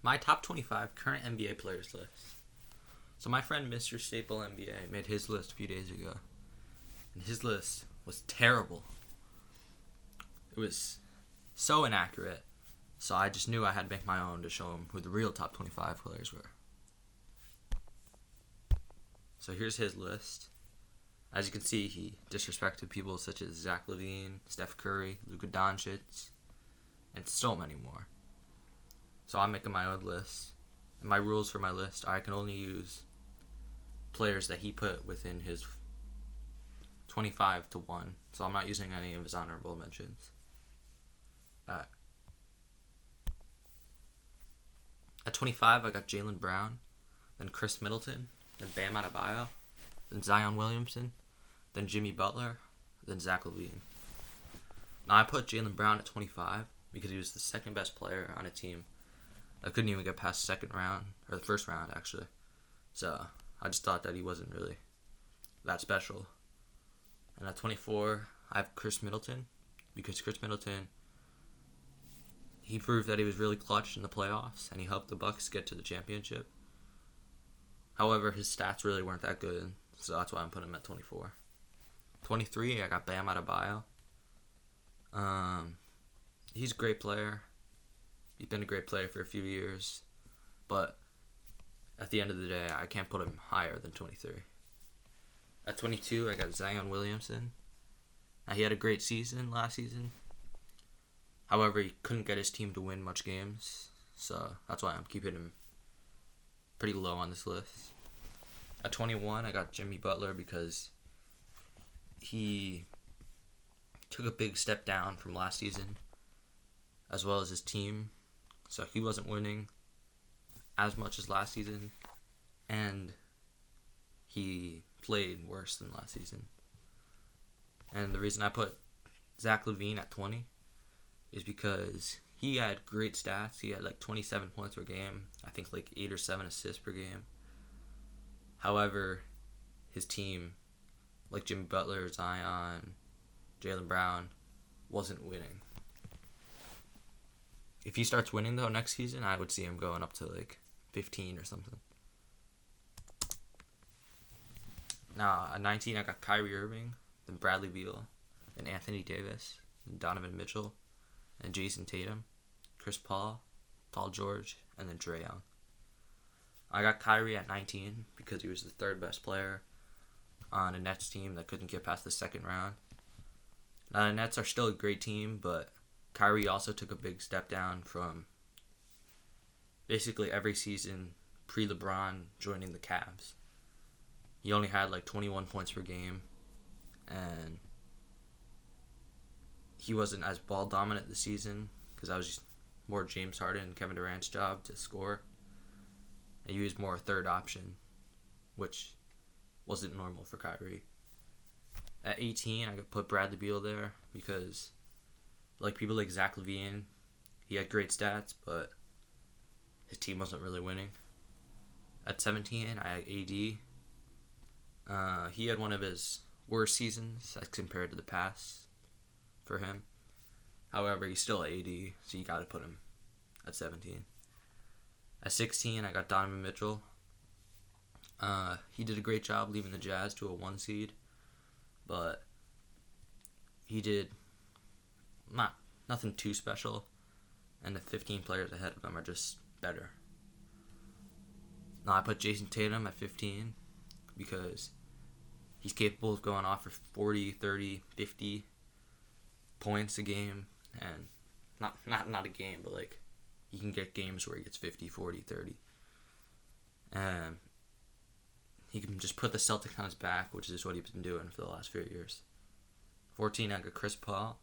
My top 25 current NBA players list. So my friend Mr. Staple NBA made his list a few days ago. And his list was terrible. It was so inaccurate. So I just knew I had to make my own to show him who the real top 25 players were. So here's his list. As you can see, he disrespected people such as Zach LaVine, Steph Curry, Luka Doncic, and so many more. So I'm making my own list. And my rules for my list are I can only use players that he put within his 25 to 1. So I'm not using any of his honorable mentions. At 25, I got Jaylen Brown, then Chris Middleton, then Bam Adebayo, then Zion Williamson, then Jimmy Butler, then Zach LaVine. Now I put Jaylen Brown at 25 because he was the second best player on a team that couldn't even get past the second round, or the first round actually. So I just thought that he wasn't really that special. And at 24, I have Chris Middleton because Chris Middleton, he proved that he was really clutch in the playoffs and he helped the Bucks get to the championship. However, his stats really weren't that good, so that's why I'm putting him at 24. 23, I got Bam Adebayo. He's a great player. He's been a great player for a few years, but at the end of the day, I can't put him higher than 23. At 22, I got Zion Williamson. Now, he had a great season last season. However, he couldn't get his team to win much games, so that's why I'm keeping him pretty low on this list. At 21, I got Jimmy Butler because he took a big step down from last season, as well as his team. So he wasn't winning as much as last season, and he played worse than last season. And the reason I put Zach LaVine at 20 is because he had great stats. He had like 27 points per game. I think like 8 or 7 assists per game. However, his team, like Jimmy Butler, Zion, Jaylen Brown, wasn't winning. If he starts winning though next season, I would see him going up to like 15 or something. Now, at 19, I got Kyrie Irving, then Bradley Beal, then Anthony Davis, then Donovan Mitchell, and Jason Tatum, Chris Paul, Paul George, and then Trae Young. I got Kyrie at 19 because he was the third best player on a Nets team that couldn't get past the second round. Now, the Nets are still a great team, but Kyrie also took a big step down from basically every season pre-LeBron joining the Cavs. He only had like 21 points per game, and he wasn't as ball dominant this season because that was just more James Harden and Kevin Durant's job to score. And he was more a third option, which wasn't normal for Kyrie. At 18, I could put Bradley Beal there because, like people like Zach LaVine, he had great stats, but his team wasn't really winning. At 17, I had AD. He had one of his worst seasons as compared to the past for him. However, he's still AD, so you got to put him at 17. At 16, I got Donovan Mitchell. He did a great job leaving the Jazz to a 1 seed, but he did nothing too special, and the 15 players ahead of him are just better. Now I put Jason Tatum at 15 because he's capable of going off for 40, 30, 50 points a game, and not a game, but like he can get games where he gets 50, 40, 30. And he can just put the Celtics on his back, which is what he's been doing for the last few years. 14, I got Chris Paul.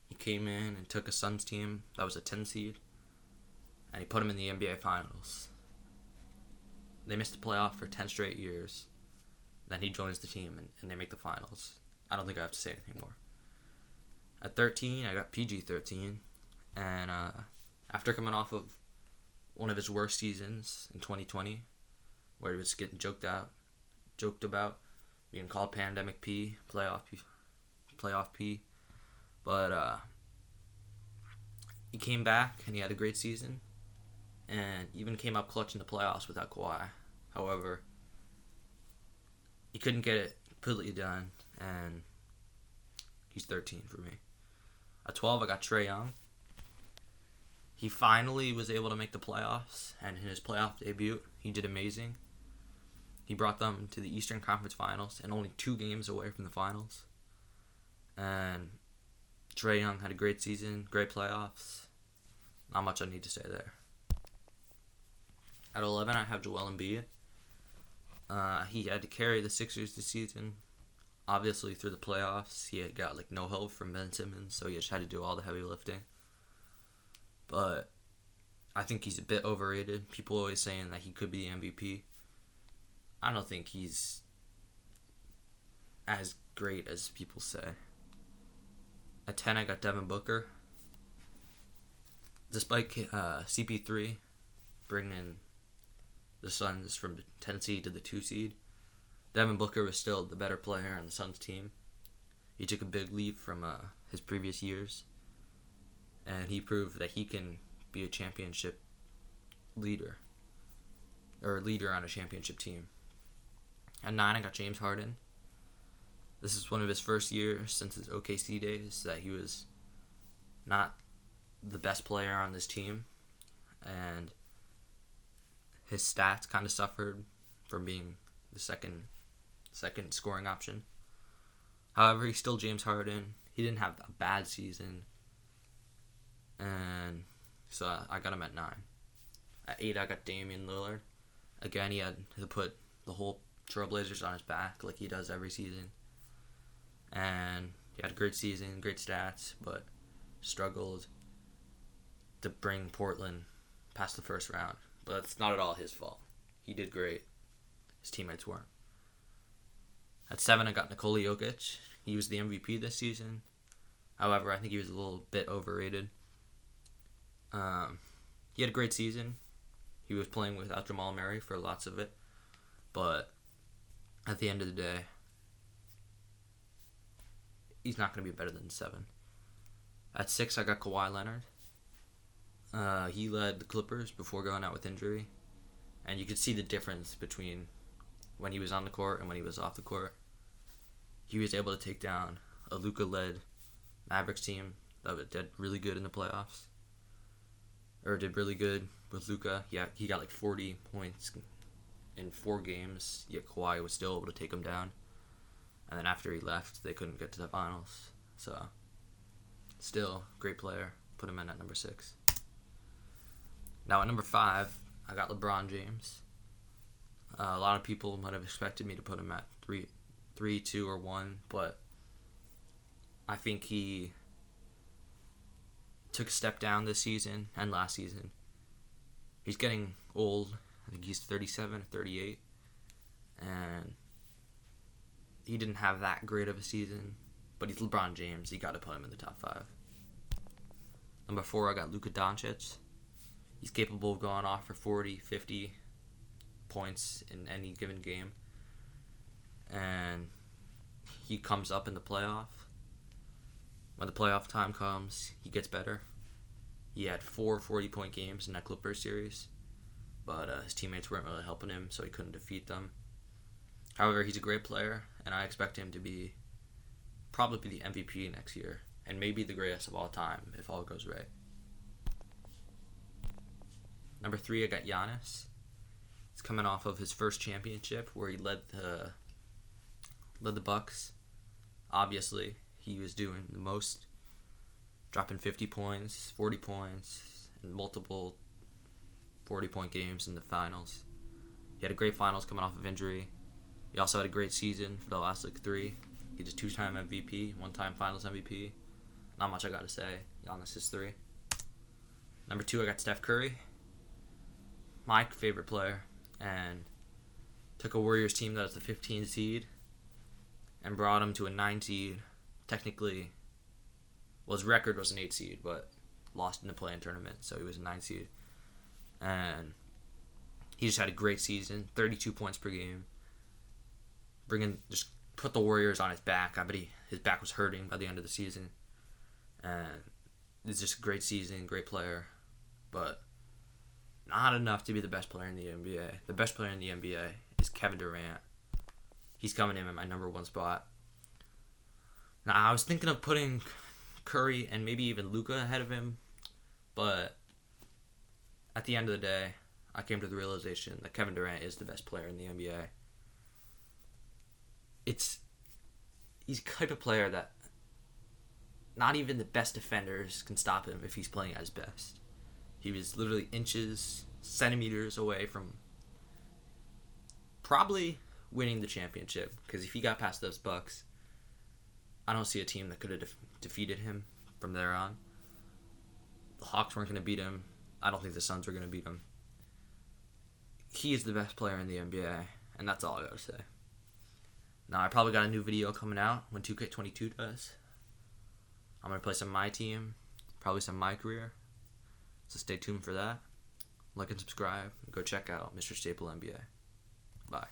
He came in and took a Suns team that was a 10 seed, and he put him in the NBA Finals. They missed the playoff for 10 straight years. Then he joins the team, and they make the finals. I don't think I have to say anything more. At 13, I got PG-13, and after coming off of one of his worst seasons in 2020, where he was getting joked about, being called Pandemic P, playoff P, but he came back and he had a great season, and even came up clutch in the playoffs without Kawhi. However, he couldn't get it completely done, and he's 13 for me. At 12, I got Trae Young. He finally was able to make the playoffs, and in his playoff debut, he did amazing. He brought them to the Eastern Conference Finals and only 2 games away from the finals. And Trae Young had a great season, great playoffs. Not much I need to say there. At 11, I have Joel Embiid. He had to carry the Sixers this season. Obviously, through the playoffs, he had got no help from Ben Simmons, so he just had to do all the heavy lifting. But I think he's a bit overrated. People always saying that he could be the MVP. I don't think he's as great as people say. At 10, I got Devin Booker. Despite CP3 bringing the Suns from the 10 seed to the 2 seed, Devin Booker was still the better player on the Suns team. He took a big leap from his previous years, and he proved that he can be a championship leader, or a leader on a championship team. At 9, I got James Harden. This is one of his first years since his OKC days that he was not the best player on this team, and his stats kind of suffered from being the second scoring option. However, he's still James Harden. He didn't have a bad season, and so I got him at 9. At 8, I got Damian Lillard. Again, he had to put the whole Trailblazers on his back like he does every season. And he had a great season, great stats, but struggled to bring Portland past the first round. But that's not at all his fault. He did great. His teammates weren't. At 7, I got Nikola Jokic. He was the MVP this season. However, I think he was a little bit overrated. He had a great season. He was playing without Jamal Murray for lots of it. But at the end of the day, he's not going to be better than 7. At 6, I got Kawhi Leonard. He led the Clippers before going out with injury. And you could see the difference between when he was on the court and when he was off the court. He was able to take down a Luka-led Mavericks team that did really good in the playoffs. Or did really good with Luka. Yeah, he got 40 points in 4 games, yet Kawhi was still able to take him down. And then after he left, they couldn't get to the finals. So, still, great player. Put him in at number 6. Now at number 5, I got LeBron James. A lot of people might have expected me to put him at 3, 2, or 1, but I think he took a step down this season and last season. He's getting old. I think he's 37 or 38, and he didn't have that great of a season, but he's LeBron James. You got to put him in the top 5. Number 4, I got Luka Doncic. He's capable of going off for 40, 50 points in any given game, and he comes up in the playoff. When the playoff time comes, he gets better. He had 4 40-point games in that Clippers series, but his teammates weren't really helping him, so he couldn't defeat them. However, he's a great player, and I expect him to probably be the MVP next year, and maybe the greatest of all time if all goes right. Number 3, I got Giannis. He's coming off of his first championship where he led the Bucks. Obviously, he was doing the most, dropping 50 points, 40 points, and multiple 40-point games in the finals. He had a great finals coming off of injury. He also had a great season for the last 3. He was 2-time MVP, 1-time finals MVP. Not much I got to say. Giannis is 3. Number 2, I got Steph Curry. My favorite player, and took a Warriors team that was the 15 seed and brought him to a 9 seed. Technically, well, his record was an 8 seed, but lost in the play-in tournament, so he was a 9 seed. And he just had a great season, 32 points per game. Just put the Warriors on his back. I bet his back was hurting by the end of the season. And it's just a great season, great player. But not enough to be the best player in the NBA. The best player in the NBA is Kevin Durant. He's coming in at my number 1 spot. Now, I was thinking of putting Curry and maybe even Luka ahead of him, but at the end of the day, I came to the realization that Kevin Durant is the best player in the NBA. He's the type of player that not even the best defenders can stop him if he's playing at his best. He was literally inches, centimeters away from probably winning the championship, because if he got past those Bucks, I don't see a team that could have defeated him from there on. The Hawks weren't going to beat him. I don't think the Suns were going to beat him. He is the best player in the NBA, and that's all I got to say. Now, I probably got a new video coming out when 2K22 does. I'm going to play some of my team, probably some of my career. So stay tuned for that. Like and subscribe. Go check out Mr. Staple NBA. Bye.